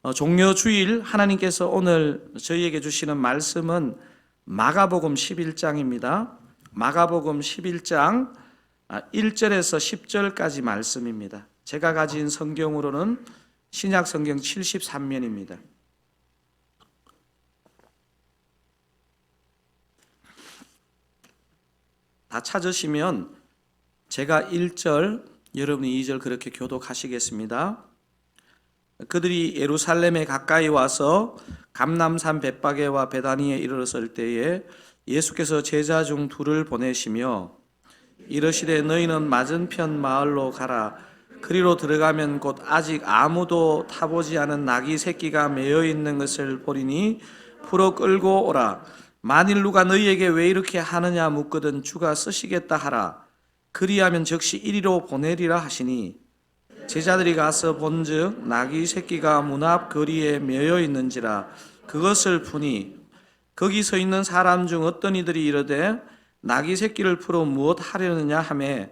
종려주일 하나님께서 오늘 저희에게 주시는 말씀은 마가복음 11장입니다. 마가복음 11장 1절에서 10절까지 말씀입니다. 제가 가진 성경으로는 신약 성경 73면입니다. 다 찾으시면 제가 1절, 여러분이 2절 그렇게 교독하시겠습니다. 그들이 예루살렘에 가까이 와서 감람산 벳바게와 베다니에 이르렀을 때에 예수께서 제자 중 둘을 보내시며 이르시되 너희는 맞은편 마을로 가라. 그리로 들어가면 곧 아직 아무도 타보지 않은 나귀 새끼가 매여 있는 것을 보리니 풀어 끌고 오라. 만일 누가 너희에게 왜 이렇게 하느냐 묻거든 주가 쓰시겠다 하라. 그리하면 즉시 이리로 보내리라 하시니 제자들이 가서 본즉 나귀 새끼가 문 앞 거리에 매여 있는지라. 그것을 푸니 거기 서 있는 사람 중 어떤 이들이 이르되 나귀 새끼를 풀어 무엇 하려느냐 하매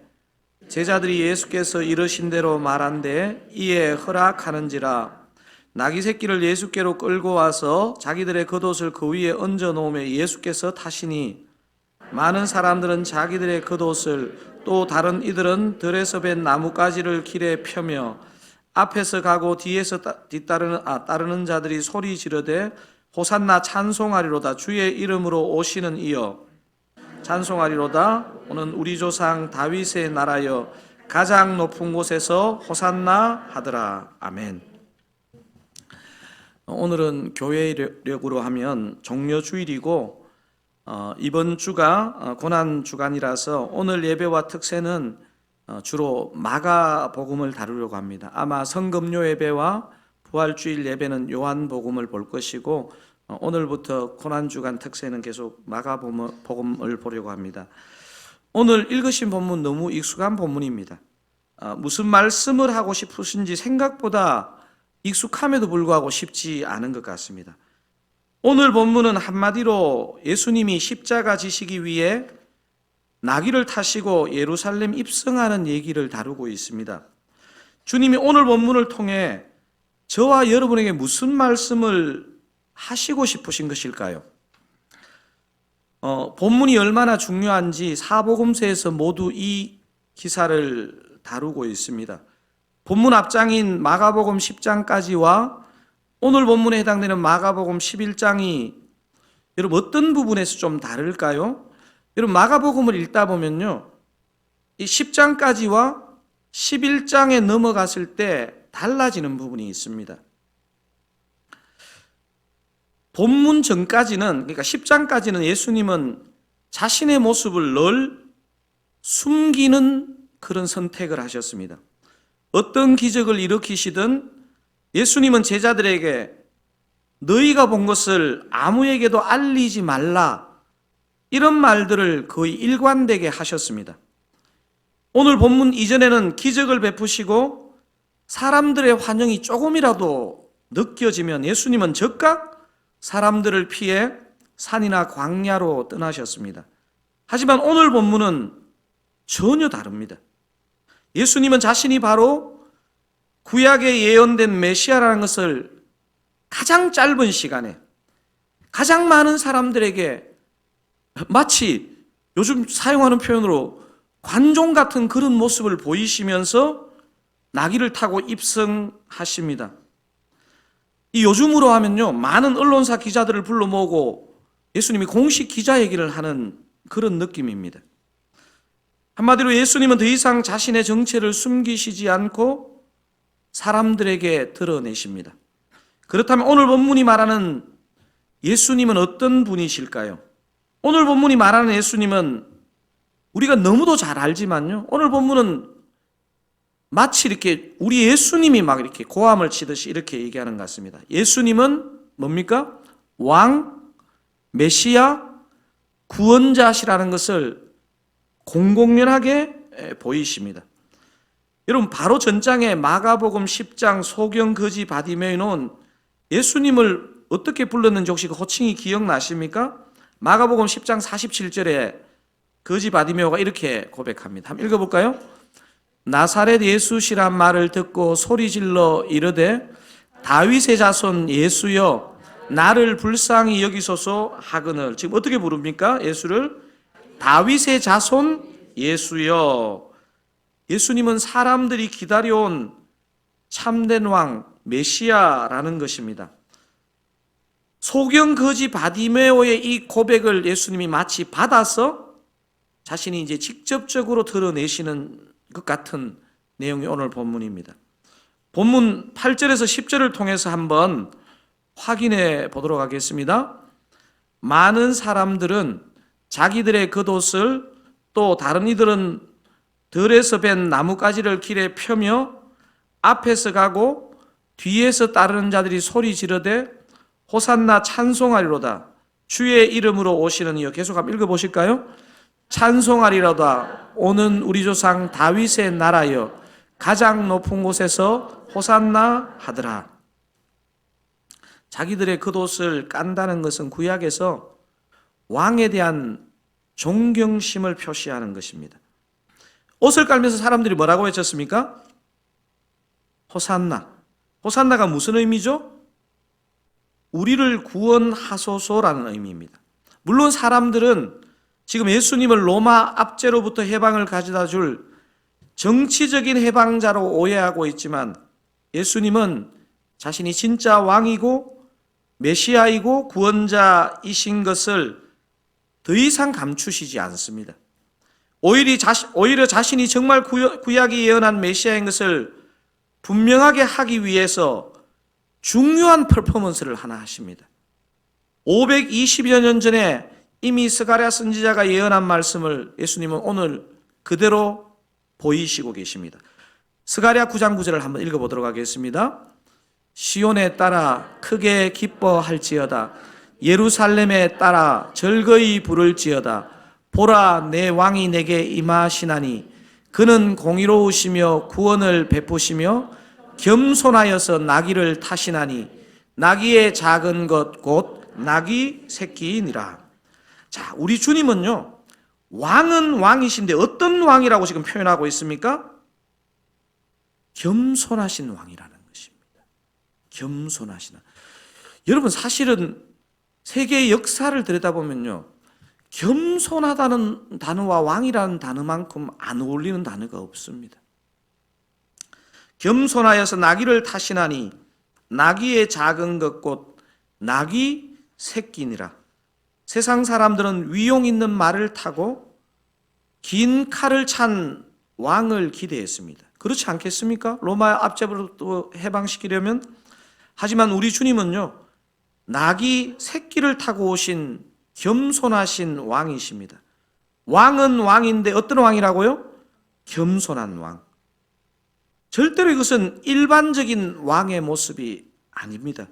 제자들이 예수께서 이르신 대로 말한데 이에 허락하는지라. 나귀 새끼를 예수께로 끌고 와서 자기들의 겉옷을 그 위에 얹어 놓으며 예수께서 타시니 많은 사람들은 자기들의 겉옷을 또 다른 이들은 들에서 벤 나뭇가지를 길에 펴며 앞에서 가고 뒤에서 따르는 자들이 소리 지르되 호산나 찬송하리로다. 주의 이름으로 오시는 이여 찬송하리로다. 오는 우리 조상 다윗의 나라여 가장 높은 곳에서 호산나 하더라. 아멘. 오늘은 교회력으로 하면 종려주일이고 이번 주가 고난 주간이라서 오늘 예배와 특세는 주로 마가복음을 다루려고 합니다. 아마 성금요 예배와 부활주일 예배는 요한복음을 볼 것이고 오늘부터 고난 주간 특세는 계속 마가복음을 보려고 합니다. 오늘 읽으신 본문 너무 익숙한 본문입니다. 무슨 말씀을 하고 싶으신지 생각보다 익숙함에도 불구하고 쉽지 않은 것 같습니다. 오늘 본문은 한마디로 예수님이 십자가 지시기 위해 나귀를 타시고 예루살렘 입성하는 얘기를 다루고 있습니다. 주님이 오늘 본문을 통해 저와 여러분에게 무슨 말씀을 하시고 싶으신 것일까요? 본문이 얼마나 중요한지 사복음서에서 모두 이 기사를 다루고 있습니다. 본문 앞장인 마가복음 10장까지와 오늘 본문에 해당되는 마가복음 11장이 여러분 어떤 부분에서 좀 다를까요? 여러분 마가복음을 읽다 보면요, 이 10장까지와 11장에 넘어갔을 때 달라지는 부분이 있습니다. 본문 전까지는, 그러니까 10장까지는 예수님은 자신의 모습을 늘 숨기는 그런 선택을 하셨습니다. 어떤 기적을 일으키시든 예수님은 제자들에게 너희가 본 것을 아무에게도 알리지 말라, 이런 말들을 거의 일관되게 하셨습니다. 오늘 본문 이전에는 기적을 베푸시고 사람들의 환영이 조금이라도 느껴지면 예수님은 즉각 사람들을 피해 산이나 광야로 떠나셨습니다. 하지만 오늘 본문은 전혀 다릅니다. 예수님은 자신이 바로 구약에 예언된 메시아라는 것을 가장 짧은 시간에 가장 많은 사람들에게 마치 요즘 사용하는 표현으로 관종 같은 그런 모습을 보이시면서 나귀를 타고 입성하십니다. 이 요즘으로 하면요, 많은 언론사 기자들을 불러 모으고 예수님이 공식 기자회견을 하는 그런 느낌입니다. 한마디로 예수님은 더 이상 자신의 정체를 숨기시지 않고 사람들에게 드러내십니다. 그렇다면 오늘 본문이 말하는 예수님은 어떤 분이실까요? 오늘 본문이 말하는 예수님은 우리가 너무도 잘 알지만요, 오늘 본문은 마치 이렇게 우리 예수님이 막 이렇게 고함을 치듯이 이렇게 얘기하는 것 같습니다. 예수님은 뭡니까? 왕, 메시아, 구원자시라는 것을 공공연하게 보이십니다. 여러분 바로 전장에 마가복음 10장 소경 거지 바디메오는 예수님을 어떻게 불렀는지 혹시 그 호칭이 기억나십니까? 마가복음 10장 47절에 거지 바디메오가 이렇게 고백합니다. 한번 읽어볼까요? 나사렛 예수시란 말을 듣고 소리질러 이르되 다윗의 자손 예수여 나를 불쌍히 여기소서 하거늘. 지금 어떻게 부릅니까? 예수를 다윗의 자손 예수여. 예수님은 사람들이 기다려온 참된 왕 메시아라는 것입니다. 소경 거지 바디메오의 이 고백을 예수님이 마치 받아서 자신이 이제 직접적으로 드러내시는 것 같은 내용이 오늘 본문입니다. 본문 8절에서 10절을 통해서 한번 확인해 보도록 하겠습니다. 많은 사람들은 자기들의 겉옷을 또 다른 이들은 들에서 벤 나뭇가지를 길에 펴며 앞에서 가고 뒤에서 따르는 자들이 소리 지르되 호산나 찬송하리로다. 주의 이름으로 오시는 이여. 계속 한번 읽어보실까요? 찬송하리로다. 오는 우리 조상 다윗의 나라여 가장 높은 곳에서 호산나 하더라. 자기들의 겉옷을 깐다는 것은 구약에서 왕에 대한 존경심을 표시하는 것입니다. 옷을 깔면서 사람들이 뭐라고 외쳤습니까? 호산나. 호산나가 무슨 의미죠? 우리를 구원하소서라는 의미입니다. 물론 사람들은 지금 예수님을 로마 압제로부터 해방을 가져다 줄 정치적인 해방자로 오해하고 있지만 예수님은 자신이 진짜 왕이고 메시아이고 구원자이신 것을 더 이상 감추시지 않습니다. 오히려 자신이 정말 구약이 예언한 메시아인 것을 분명하게 하기 위해서 중요한 퍼포먼스를 하나 하십니다. 520여 년 전에 이미 스가랴 선지자가 예언한 말씀을 예수님은 오늘 그대로 보이시고 계십니다. 스가랴 9장 9절을 한번 읽어보도록 하겠습니다. 시온에 따라 크게 기뻐할지어다. 예루살렘에 따라 즐거이 부를지어다. 보라, 내 왕이 내게 임하시나니 그는 공의로우시며 구원을 베푸시며 겸손하여서 나귀를 타시나니 나귀의 작은 것 곧 나귀 새끼이니라. 자, 우리 주님은요, 왕은 왕이신데 어떤 왕이라고 지금 표현하고 있습니까? 겸손하신 왕이라는 것입니다. 겸손하신 왕. 여러분, 사실은 세계의 역사를 들여다보면요, 겸손하다는 단어와 왕이라는 단어만큼 안 어울리는 단어가 없습니다. 겸손하여서 나귀를 타시나니 나귀의 작은 것 곧 나귀 새끼니라. 세상 사람들은 위용 있는 말을 타고 긴 칼을 찬 왕을 기대했습니다. 그렇지 않겠습니까? 로마 압제로부터 해방시키려면. 하지만 우리 주님은요, 나귀 새끼를 타고 오신 겸손하신 왕이십니다. 왕은 왕인데 어떤 왕이라고요? 겸손한 왕. 절대로 이것은 일반적인 왕의 모습이 아닙니다.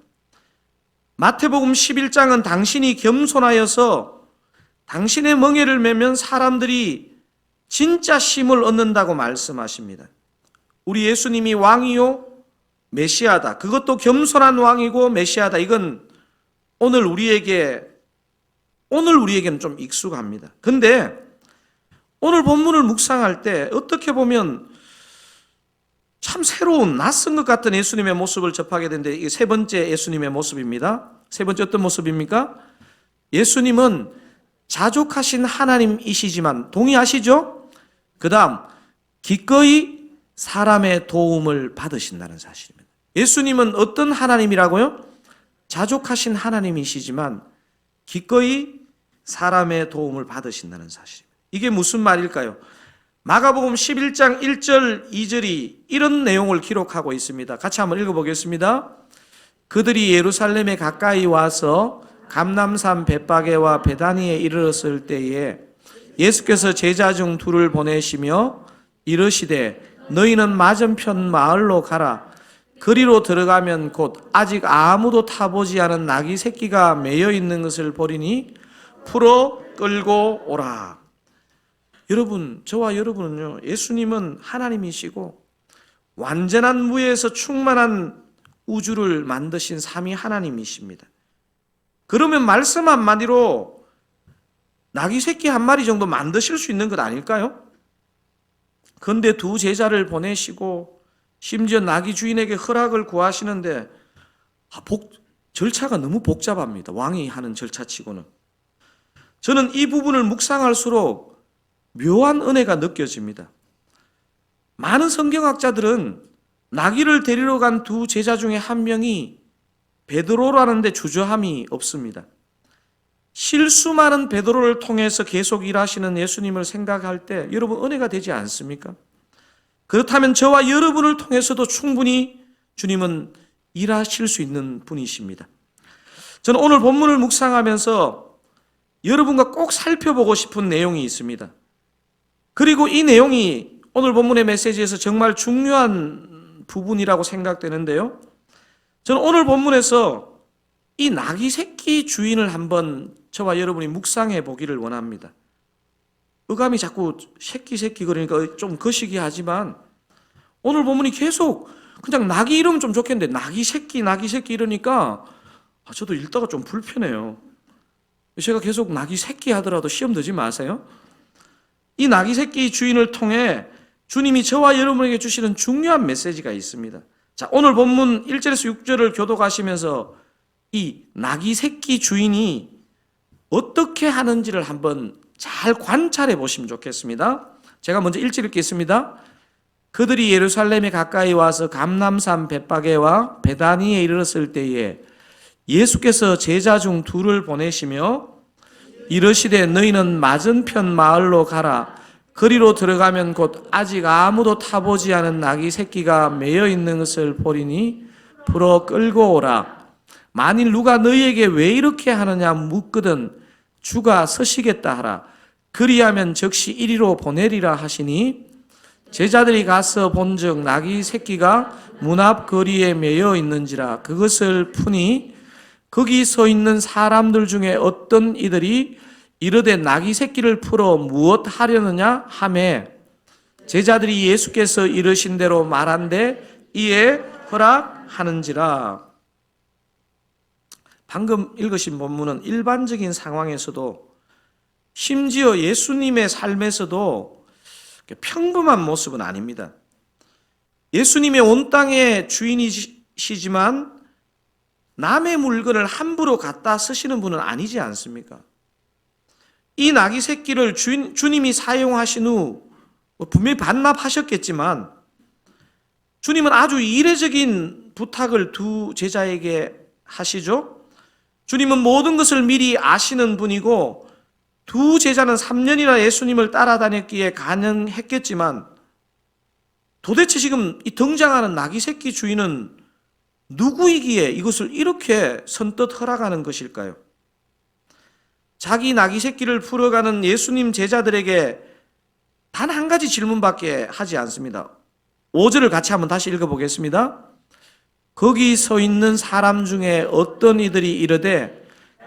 마태복음 11장은 당신이 겸손하여서 당신의 멍에를 매면 사람들이 진짜 쉼을 얻는다고 말씀하십니다. 우리 예수님이 왕이요 메시아다. 그것도 겸손한 왕이고 메시아다. 이건 오늘 우리에게는 좀 익숙합니다. 근데 오늘 본문을 묵상할 때 어떻게 보면 참 새로운 낯선 것 같은 예수님의 모습을 접하게 되는데, 이게 세 번째 예수님의 모습입니다. 세 번째 어떤 모습입니까? 예수님은 자족하신 하나님이시지만, 동의하시죠? 그 다음 기꺼이 사람의 도움을 받으신다는 사실입니다. 예수님은 어떤 하나님이라고요? 자족하신 하나님이시지만 기꺼이 사람의 도움을 받으신다는 사실입니다. 이게 무슨 말일까요? 마가복음 11장 1절 2절이 이런 내용을 기록하고 있습니다. 같이 한번 읽어보겠습니다. 그들이 예루살렘에 가까이 와서 감람산 벳바게와 베다니에 이르렀을 때에 예수께서 제자 중 둘을 보내시며 이르시되 너희는 맞은편 마을로 가라. 그리로 들어가면 곧 아직 아무도 타보지 않은 나귀 새끼가 매여 있는 것을 보리니 풀어 끌고 오라. 여러분, 저와 여러분은요, 예수님은 하나님이시고 완전한 무에서 충만한 우주를 만드신 삼위 하나님이십니다. 그러면 말씀 한마디로 나귀 새끼 한 마리 정도 만드실 수 있는 것 아닐까요? 그런데 두 제자를 보내시고 심지어 나귀 주인에게 허락을 구하시는데 절차가 너무 복잡합니다. 왕이 하는 절차치고는. 저는 이 부분을 묵상할수록 묘한 은혜가 느껴집니다. 많은 성경학자들은 나귀를 데리러 간 두 제자 중에 한 명이 베드로라는데 주저함이 없습니다. 실수 많은 베드로를 통해서 계속 일하시는 예수님을 생각할 때 여러분 은혜가 되지 않습니까? 그렇다면 저와 여러분을 통해서도 충분히 주님은 일하실 수 있는 분이십니다. 저는 오늘 본문을 묵상하면서 여러분과 꼭 살펴보고 싶은 내용이 있습니다. 그리고 이 내용이 오늘 본문의 메시지에서 정말 중요한 부분이라고 생각되는데요. 저는 오늘 본문에서 이 나귀 새끼 주인을 한번 저와 여러분이 묵상해 보기를 원합니다. 어감이 자꾸 새끼 그러니까 좀 거시기 하지만 오늘 본문이 계속 그냥 나귀 이러면 좀 좋겠는데 나귀 새끼 이러니까 저도 읽다가 좀 불편해요. 제가 계속 나귀 새끼 하더라도 시험 들지 마세요. 이 나귀 새끼 주인을 통해 주님이 저와 여러분에게 주시는 중요한 메시지가 있습니다. 자, 오늘 본문 1절에서 6절을 교독하시면서 이 나귀 새끼 주인이 어떻게 하는지를 한번 잘 관찰해 보시면 좋겠습니다. 제가 먼저 1절 읽겠습니다. 그들이 예루살렘에 가까이 와서 감람산 벳바게와 베다니에 이르렀을 때에 예수께서 제자 중 둘을 보내시며 이르시되 너희는 맞은편 마을로 가라. 거리로 들어가면 곧 아직 아무도 타보지 않은 나귀 새끼가 매여 있는 것을 보리니 풀어 끌고 오라. 만일 누가 너희에게 왜 이렇게 하느냐 묻거든 주가 서시겠다 하라. 그리하면 즉시 이리로 보내리라 하시니 제자들이 가서 본즉 나귀 새끼가 문 앞 거리에 매여 있는지라. 그것을 푸니 거기 서 있는 사람들 중에 어떤 이들이 이르되 나귀 새끼를 풀어 무엇 하려느냐 하매 제자들이 예수께서 이르신 대로 말한데 이에 허락하는지라. 방금 읽으신 본문은 일반적인 상황에서도 심지어 예수님의 삶에서도 평범한 모습은 아닙니다. 예수님의 온 땅의 주인이시지만 남의 물건을 함부로 갖다 쓰시는 분은 아니지 않습니까? 이 나귀 새끼를 주님이 사용하신 후 분명히 반납하셨겠지만 주님은 아주 이례적인 부탁을 두 제자에게 하시죠. 주님은 모든 것을 미리 아시는 분이고 두 제자는 3년이나 예수님을 따라다녔기에 가능했겠지만 도대체 지금 이 등장하는 나귀 새끼 주인은 누구이기에 이것을 이렇게 선뜻 허락하는 것일까요? 자기 나귀 새끼를 풀어가는 예수님 제자들에게 단 한 가지 질문밖에 하지 않습니다. 5절을 같이 한번 다시 읽어보겠습니다. 거기 서 있는 사람 중에 어떤 이들이 이르되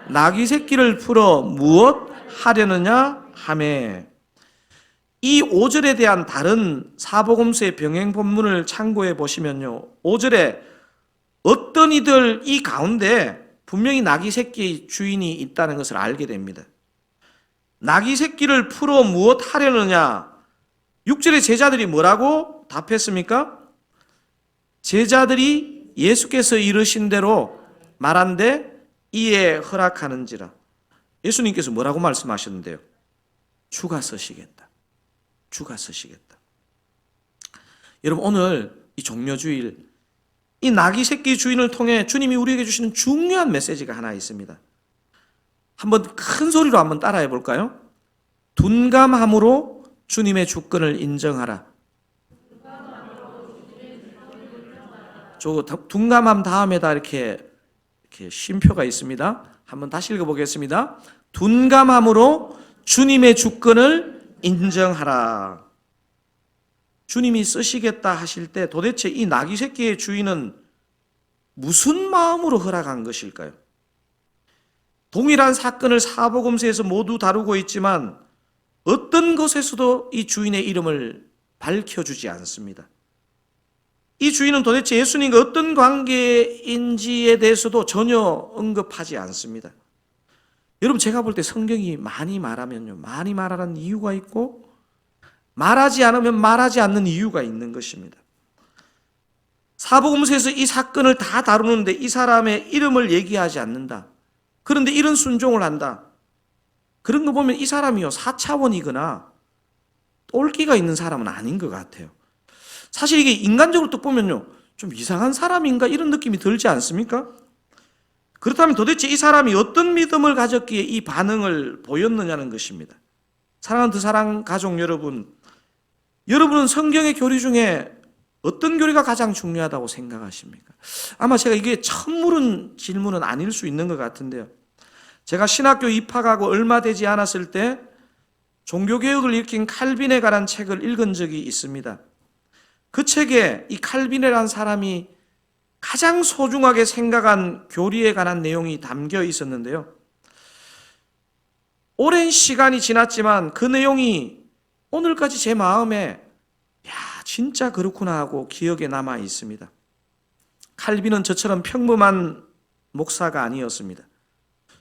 나귀 새끼를 풀어 무엇 하려느냐 하매. 이 5절에 대한 다른 사복음서의 병행 본문을 참고해 보시면요, 5절에 어떤 이들 이 가운데 분명히 나귀 새끼 주인이 있다는 것을 알게 됩니다. 나귀 새끼를 풀어 무엇 하려느냐. 6절에 제자들이 뭐라고 답했습니까? 제자들이 예수께서 이르신 대로 말한데 이에 허락하는지라. 예수님께서 뭐라고 말씀하셨는데요? 주가 서시겠다. 주가 서시겠다. 여러분, 오늘 이 종려주일 이 나귀 새끼 주인을 통해 주님이 우리에게 주시는 중요한 메시지가 하나 있습니다. 한번 큰 소리로 한번 따라해 볼까요? 둔감함으로 주님의 주권을 인정하라. 저 둔감함 다음에다 이렇게 쉼표가 있습니다. 한번 다시 읽어보겠습니다. 둔감함으로 주님의 주권을 인정하라. 주님이 쓰시겠다 하실 때 도대체 이 나귀 새끼의 주인은 무슨 마음으로 허락한 것일까요? 동일한 사건을 사복음서에서 모두 다루고 있지만 어떤 것에서도 이 주인의 이름을 밝혀주지 않습니다. 이 주인은 도대체 예수님과 어떤 관계인지에 대해서도 전혀 언급하지 않습니다. 여러분, 제가 볼 때 성경이 많이 말하면요, 많이 말하는 이유가 있고 말하지 않으면 말하지 않는 이유가 있는 것입니다. 사복음서에서 이 사건을 다 다루는데 이 사람의 이름을 얘기하지 않는다. 그런데 이런 순종을 한다. 그런 거 보면 이 사람이요 4차원이거나 똘끼가 있는 사람은 아닌 것 같아요. 사실 이게 인간적으로 또 보면요 좀 이상한 사람인가 이런 느낌이 들지 않습니까? 그렇다면 도대체 이 사람이 어떤 믿음을 가졌기에 이 반응을 보였느냐는 것입니다. 사랑하는 사랑 가족 여러분, 여러분은 성경의 교리 중에 어떤 교리가 가장 중요하다고 생각하십니까? 아마 제가 이게 처음 물은 질문은 아닐 수 있는 것 같은데요. 제가 신학교 입학하고 얼마 되지 않았을 때 종교개혁을 일으킨 칼빈에 관한 책을 읽은 적이 있습니다. 그 책에 이 칼빈이라는 사람이 가장 소중하게 생각한 교리에 관한 내용이 담겨 있었는데요. 오랜 시간이 지났지만 그 내용이 오늘까지 제 마음에 진짜 그렇구나 하고 기억에 남아 있습니다. 칼빈은 저처럼 평범한 목사가 아니었습니다.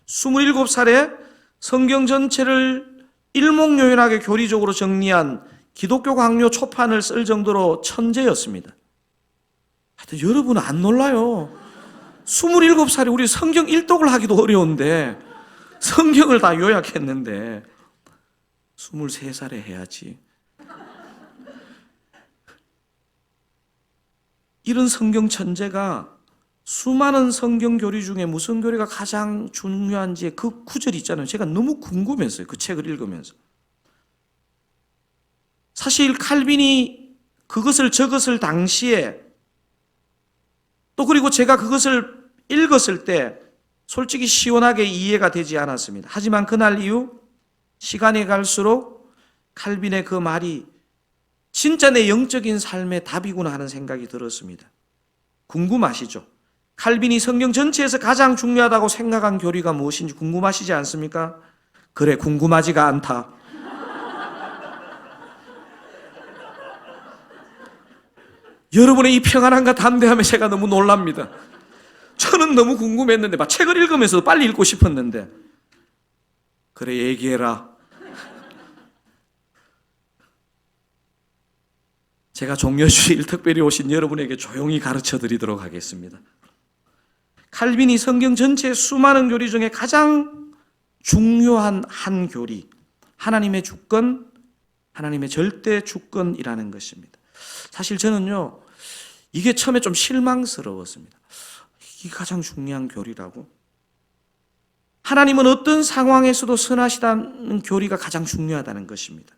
27살에 성경 전체를 일목요연하게 교리적으로 정리한 기독교 강요 초판을 쓸 정도로 천재였습니다. 하여튼 여러분은 안 놀라요. 27살에 우리 성경 일독을 하기도 어려운데 성경을 다 요약했는데 23살에 해야지. 이런 성경 천재가 수많은 성경 교리 중에 무슨 교리가 가장 중요한지 그 구절이 있잖아요. 제가 너무 궁금했어요. 그 책을 읽으면서. 사실 칼빈이 그것을 적었을 당시에 또 그리고 제가 그것을 읽었을 때 솔직히 시원하게 이해가 되지 않았습니다. 하지만 그날 이후 시간이 갈수록 칼빈의 그 말이 진짜 내 영적인 삶의 답이구나 하는 생각이 들었습니다. 궁금하시죠? 칼빈이 성경 전체에서 가장 중요하다고 생각한 교리가 무엇인지 궁금하시지 않습니까? 그래, 궁금하지가 않다. 여러분의 이 평안함과 담대함에 제가 너무 놀랍니다. 저는 너무 궁금했는데 막 책을 읽으면서도 빨리 읽고 싶었는데 그래, 얘기해라. 제가 종려주일 특별히 오신 여러분에게 조용히 가르쳐 드리도록 하겠습니다. 칼빈이 성경 전체의 수많은 교리 중에 가장 중요한 한 교리, 하나님의 주권, 하나님의 절대 주권이라는 것입니다. 사실 저는요, 이게 처음에 좀 실망스러웠습니다. 이게 가장 중요한 교리라고? 하나님은 어떤 상황에서도 선하시다는 교리가 가장 중요하다는 것입니다.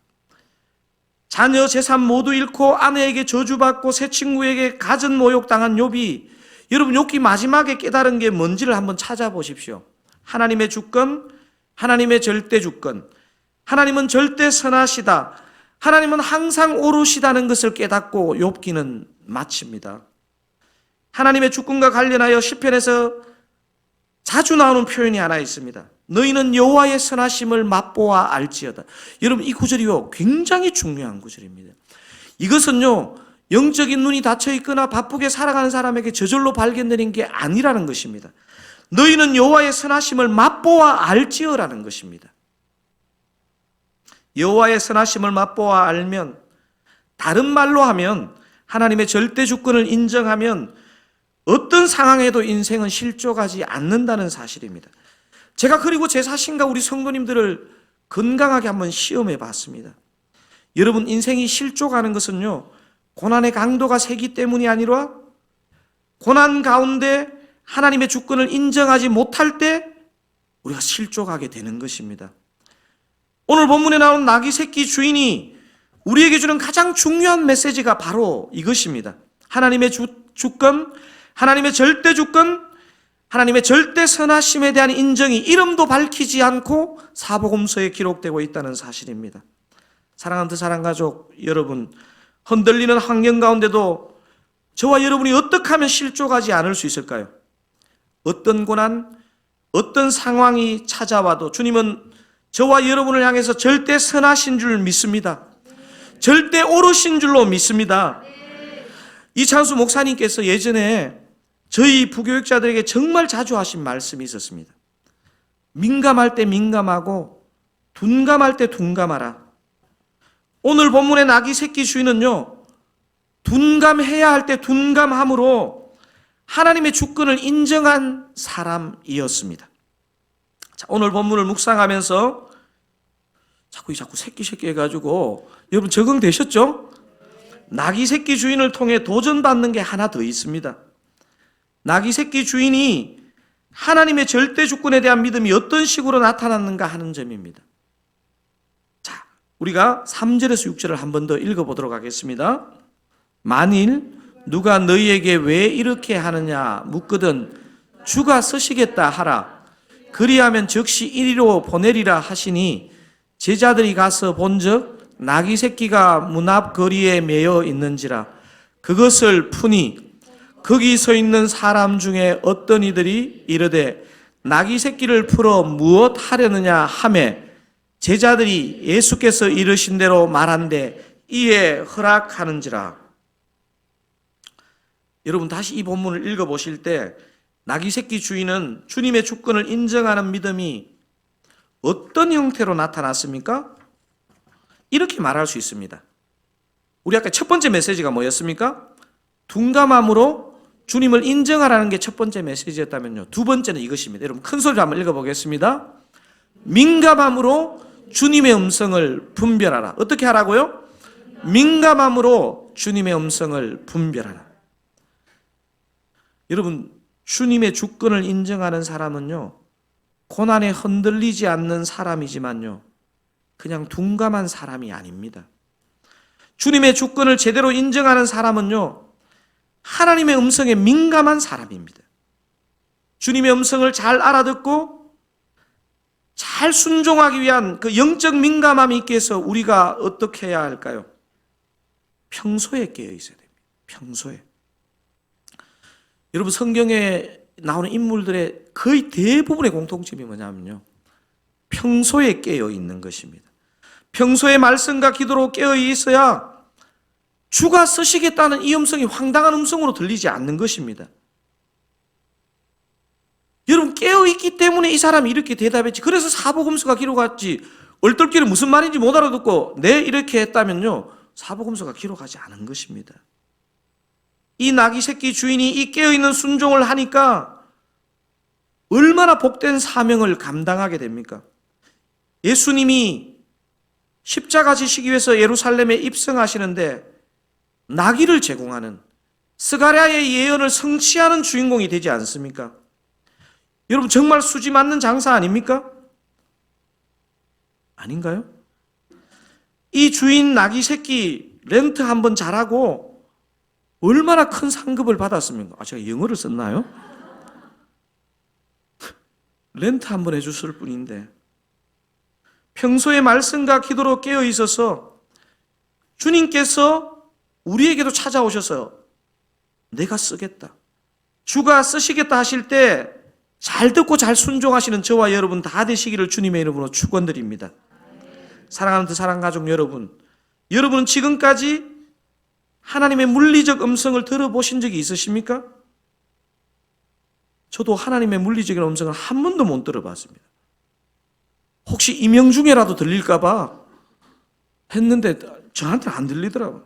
자녀 재산 모두 잃고 아내에게 저주받고 새 친구에게 가전 모욕당한 욥이, 여러분 욥기 마지막에 깨달은 게 뭔지를 한번 찾아보십시오. 하나님의 주권, 하나님의 절대 주권, 하나님은 절대 선하시다, 하나님은 항상 옳으시다는 것을 깨닫고 욥기는 마칩니다. 하나님의 주권과 관련하여 시편에서 자주 나오는 표현이 하나 있습니다. 너희는 여호와의 선하심을 맛보아 알지어다. 여러분 이 구절이요 굉장히 중요한 구절입니다. 이것은요 영적인 눈이 닫혀 있거나 바쁘게 살아가는 사람에게 저절로 발견되는 게 아니라는 것입니다. 너희는 여호와의 선하심을 맛보아 알지어라는 것입니다. 여호와의 선하심을 맛보아 알면, 다른 말로 하면 하나님의 절대 주권을 인정하면 어떤 상황에도 인생은 실족하지 않는다는 사실입니다. 제가 그리고 제 자신과 우리 성도님들을 건강하게 한번 시험해 봤습니다. 여러분 인생이 실족하는 것은요 고난의 강도가 세기 때문이 아니라 고난 가운데 하나님의 주권을 인정하지 못할 때 우리가 실족하게 되는 것입니다. 오늘 본문에 나온 나귀 새끼 주인이 우리에게 주는 가장 중요한 메시지가 바로 이것입니다. 하나님의 주권, 하나님의 절대 주권, 하나님의 절대 선하심에 대한 인정이 이름도 밝히지 않고 사복음서에 기록되고 있다는 사실입니다. 사랑하는 사랑가족 여러분, 흔들리는 환경 가운데도 저와 여러분이 어떻게 하면 실족하지 않을 수 있을까요? 어떤 고난, 어떤 상황이 찾아와도 주님은 저와 여러분을 향해서 절대 선하신 줄 믿습니다. 절대 옳으신 줄로 믿습니다. 이찬수 목사님께서 예전에 저희 부교육자들에게 정말 자주 하신 말씀이 있었습니다. 민감할 때 민감하고 둔감할 때 둔감하라. 오늘 본문의 나귀 새끼 주인은요 둔감해야 할 때 둔감함으로 하나님의 주권을 인정한 사람이었습니다. 자, 오늘 본문을 묵상하면서 자꾸 새끼 해가지고 여러분 적응되셨죠? 나귀 새끼 주인을 통해 도전받는 게 하나 더 있습니다. 나귀 새끼 주인이 하나님의 절대 주권에 대한 믿음이 어떤 식으로 나타났는가 하는 점입니다. 자, 우리가 3절에서 6절을 한 번 더 읽어보도록 하겠습니다. 만일 누가 너희에게 왜 이렇게 하느냐 묻거든 주가 쓰시겠다 하라. 그리하면 즉시 이리로 보내리라 하시니 제자들이 가서 본즉 나귀 새끼가 문 앞 거리에 매여 있는지라. 그것을 푸니 거기 서 있는 사람 중에 어떤 이들이 이르되 나귀 새끼를 풀어 무엇 하려느냐 하매 제자들이 예수께서 이르신 대로 말한대 이에 허락하는지라. 여러분 다시 이 본문을 읽어보실 때 나귀 새끼 주인은 주님의 주권을 인정하는 믿음이 어떤 형태로 나타났습니까? 이렇게 말할 수 있습니다. 우리 아까 첫 번째 메시지가 뭐였습니까? 둔감함으로 주님을 인정하라는 게 첫 번째 메시지였다면요. 두 번째는 이것입니다. 여러분 큰 소리로 한번 읽어보겠습니다. 민감함으로 주님의 음성을 분별하라. 어떻게 하라고요? 민감함으로 주님의 음성을 분별하라. 여러분 주님의 주권을 인정하는 사람은요, 고난에 흔들리지 않는 사람이지만요, 그냥 둔감한 사람이 아닙니다. 주님의 주권을 제대로 인정하는 사람은요, 하나님의 음성에 민감한 사람입니다. 주님의 음성을 잘 알아듣고 잘 순종하기 위한 그 영적 민감함이 있기 위해서 우리가 어떻게 해야 할까요? 평소에 깨어 있어야 됩니다. 평소에. 여러분 성경에 나오는 인물들의 거의 대부분의 공통점이 뭐냐면요, 평소에 깨어 있는 것입니다. 평소에 말씀과 기도로 깨어 있어야 주가 쓰시겠다는 이 음성이 황당한 음성으로 들리지 않는 것입니다. 여러분 깨어 있기 때문에 이 사람이 이렇게 대답했지. 그래서 사복음서가 기록했지. 얼떨결에 무슨 말인지 못 알아듣고 네 이렇게 했다면요, 사복음서가 기록하지 않은 것입니다. 이 나귀 새끼 주인이 이 깨어있는 순종을 하니까 얼마나 복된 사명을 감당하게 됩니까? 예수님이 십자가 지시기 위해서 예루살렘에 입성하시는데 나귀를 제공하는 스가랴의 예언을 성취하는 주인공이 되지 않습니까? 여러분 정말 수지 맞는 장사 아닙니까? 아닌가요? 이 주인 나귀 새끼 렌트 한번 잘하고 얼마나 큰 상급을 받았습니까? 제가 영어를 썼나요? 렌트 한번 해줬을 뿐인데 평소에 말씀과 기도로 깨어 있어서 주님께서 우리에게도 찾아오셔서 내가 쓰겠다, 주가 쓰시겠다 하실 때 잘 듣고 잘 순종하시는 저와 여러분 다 되시기를 주님의 이름으로 축원드립니다. 사랑하는 그 사랑가족 여러분, 여러분은 지금까지 하나님의 물리적 음성을 들어보신 적이 있으십니까? 저도 하나님의 물리적인 음성을 한 번도 못 들어봤습니다. 혹시 이명 중에라도 들릴까봐 했는데 저한테는 안 들리더라고요.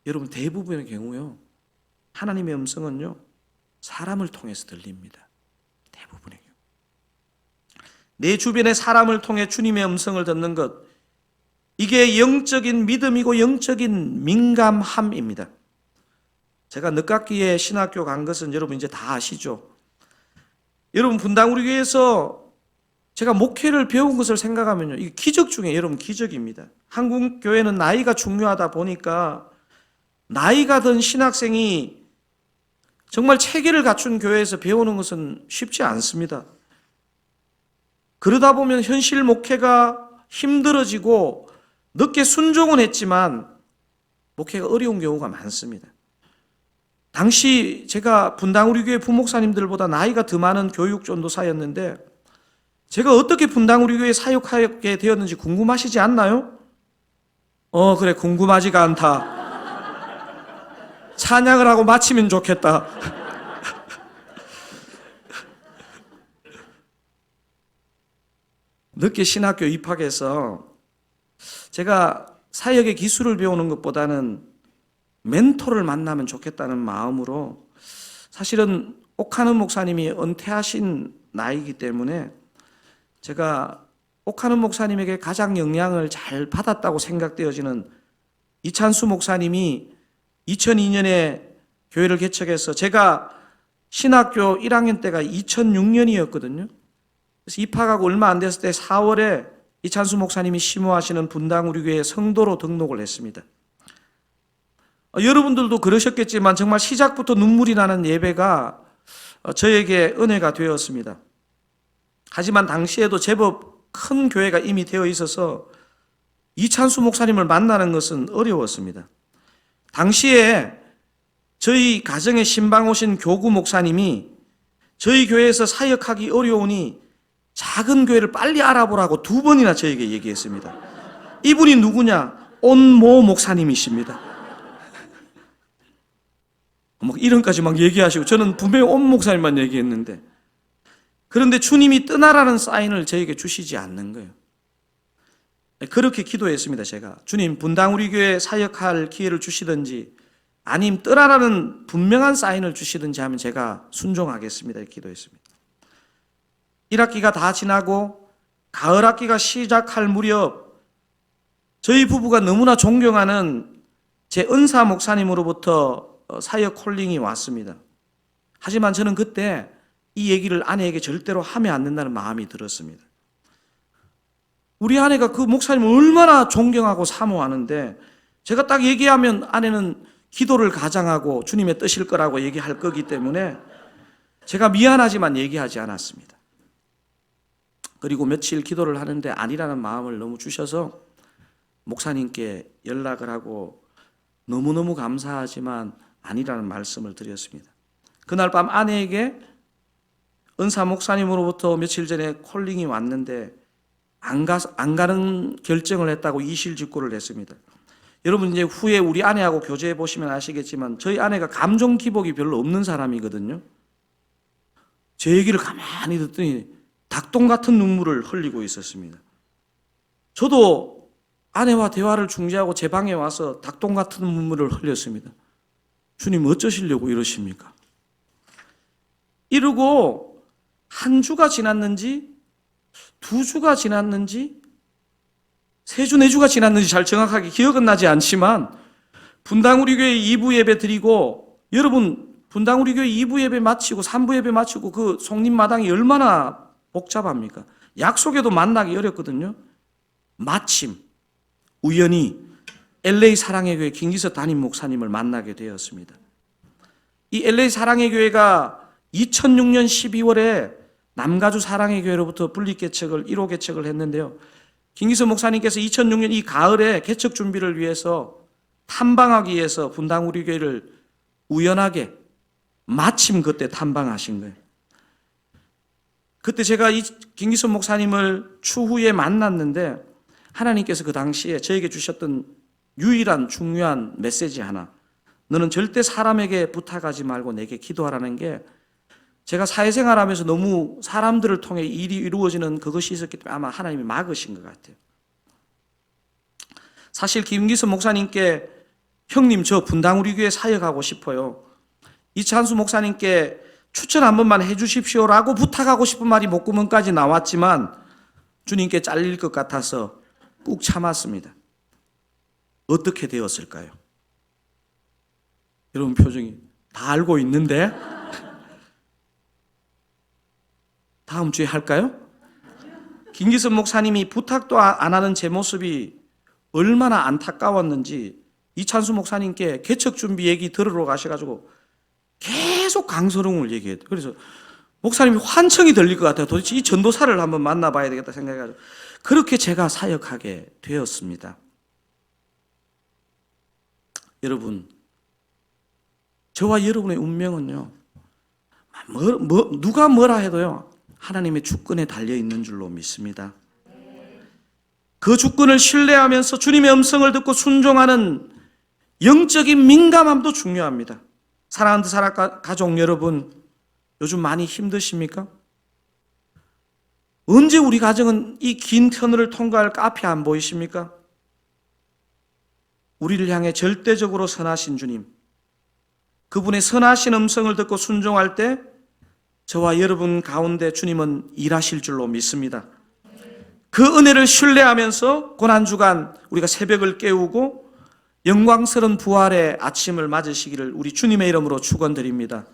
여러분 대부분의 경우요, 하나님의 음성은요 사람을 통해서 들립니다. 대부분의 경우. 내 주변의 사람을 통해 주님의 음성을 듣는 것, 이게 영적인 믿음이고 영적인 민감함입니다. 제가 늦깎이에 신학교 간 것은 여러분 이제 다 아시죠? 여러분 분당 우리 교회에서 제가 목회를 배운 것을 생각하면요, 이게 기적 중에 여러분 기적입니다. 한국 교회는 나이가 중요하다 보니까 나이가 든 신학생이 정말 체계를 갖춘 교회에서 배우는 것은 쉽지 않습니다. 그러다 보면 현실 목회가 힘들어지고 늦게 순종은 했지만 목회가 어려운 경우가 많습니다. 당시 제가 분당 우리 교회 부목사님들보다 나이가 더 많은 교육 전도사였는데 제가 어떻게 분당 우리 교회에 사역하게 되었는지 궁금하시지 않나요? 그래, 궁금하지가 않다. 찬양을 하고 마치면 좋겠다. 늦게 신학교 입학해서 제가 사역의 기술을 배우는 것보다는 멘토를 만나면 좋겠다는 마음으로, 사실은 옥하는 목사님이 은퇴하신 나이기 때문에 제가 옥하는 목사님에게 가장 영향을 잘 받았다고 생각되어지는 이찬수 목사님이 2002년에 교회를 개척해서, 제가 신학교 1학년 때가 2006년이었거든요. 그래서 입학하고 얼마 안 됐을 때 4월에 이찬수 목사님이 심호하시는 분당 우리 교회 성도로 등록을 했습니다. 여러분들도 그러셨겠지만 정말 시작부터 눈물이 나는 예배가 저에게 은혜가 되었습니다. 하지만 당시에도 제법 큰 교회가 이미 되어 있어서 이찬수 목사님을 만나는 것은 어려웠습니다. 당시에 저희 가정에 신방 오신 교구 목사님이 저희 교회에서 사역하기 어려우니 작은 교회를 빨리 알아보라고 2번이나 저에게 얘기했습니다. 이분이 누구냐? 온모 목사님이십니다. 이름까지 막 얘기하시고, 저는 분명히 온 목사님만 얘기했는데, 그런데 주님이 떠나라는 사인을 저에게 주시지 않는 거예요. 그렇게 기도했습니다. 제가 주님, 분당 우리 교회 사역할 기회를 주시든지 아님 떠나라는 분명한 사인을 주시든지 하면 제가 순종하겠습니다. 이렇게 기도했습니다. 1학기가 다 지나고 가을 학기가 시작할 무렵 저희 부부가 너무나 존경하는 제 은사 목사님으로부터 사역 콜링이 왔습니다. 하지만 저는 그때 이 얘기를 아내에게 절대로 하면 안 된다는 마음이 들었습니다. 우리 아내가 그 목사님을 얼마나 존경하고 사모하는데, 제가 딱 얘기하면 아내는 기도를 가장하고 주님의 뜻일 거라고 얘기할 거기 때문에 제가 미안하지만 얘기하지 않았습니다. 그리고 며칠 기도를 하는데 아니라는 마음을 너무 주셔서 목사님께 연락을 하고 너무너무 감사하지만 아니라는 말씀을 드렸습니다. 그날 밤 아내에게 은사 목사님으로부터 며칠 전에 콜링이 왔는데 안 가는 결정을 했다고 이실직고를 했습니다. 여러분, 이제 후에 우리 아내하고 교제해 보시면 아시겠지만 저희 아내가 감정 기복이 별로 없는 사람이거든요. 제 얘기를 가만히 듣더니 닭똥 같은 눈물을 흘리고 있었습니다. 저도 아내와 대화를 중지하고 제 방에 와서 닭똥 같은 눈물을 흘렸습니다. 주님, 어쩌시려고 이러십니까? 이러고 한 주가 지났는지 2주가 지났는지 3주, 4주가 지났는지 잘 정확하게 기억은 나지 않지만 분당 우리 교회 2부 예배 드리고, 여러분 분당 우리 교회 2부 예배 마치고 3부 예배 마치고 그 송림마당이 얼마나 복잡합니까? 약속에도 만나기 어렵거든요. 마침 우연히 LA 사랑의 교회 김기석 담임 목사님을 만나게 되었습니다. 이 LA 사랑의 교회가 2006년 12월에 남가주 사랑의 교회로부터 분립 개척을 1호 개척을 했는데요. 김기석 목사님께서 2006년 이 가을에 개척 준비를 위해서 탐방하기 위해서 분당 우리 교회를 우연하게 마침 그때 탐방하신 거예요. 그때 제가 이 김기석 목사님을 추후에 만났는데 하나님께서 그 당시에 저에게 주셨던 유일한 중요한 메시지 하나, 너는 절대 사람에게 부탁하지 말고 내게 기도하라는 게, 제가 사회생활하면서 너무 사람들을 통해 일이 이루어지는 그것이 있었기 때문에 아마 하나님이 막으신 것 같아요. 사실 김기석 목사님께 형님, 저 분당 우리 교회 사역하고 싶어요, 이찬수 목사님께 추천 한 번만 해주십시오라고 부탁하고 싶은 말이 목구멍까지 나왔지만 주님께 잘릴 것 같아서 꾹 참았습니다. 어떻게 되었을까요? 여러분 표정이 다 알고 있는데 다음 주에 할까요? 김기석 목사님이 부탁도 안 하는 제 모습이 얼마나 안타까웠는지 이찬수 목사님께 개척 준비 얘기 들으러 가셔가지고 계속 강서롱을 얘기해요. 그래서 목사님이 환청이 들릴 것 같아요. 도대체 이 전도사를 한번 만나봐야 되겠다 생각해가지고 그렇게 제가 사역하게 되었습니다. 여러분, 저와 여러분의 운명은요, 누가 뭐라 해도요, 하나님의 주권에 달려있는 줄로 믿습니다. 그 주권을 신뢰하면서 주님의 음성을 듣고 순종하는 영적인 민감함도 중요합니다. 사랑하는 사랑 가족 여러분, 요즘 많이 힘드십니까? 언제 우리 가정은 이 긴 터널을 통과할까? 앞이 안 보이십니까? 우리를 향해 절대적으로 선하신 주님, 그분의 선하신 음성을 듣고 순종할 때 저와 여러분 가운데 주님은 일하실 줄로 믿습니다. 그 은혜를 신뢰하면서 고난주간 우리가 새벽을 깨우고 영광스러운 부활의 아침을 맞으시기를 우리 주님의 이름으로 축원드립니다.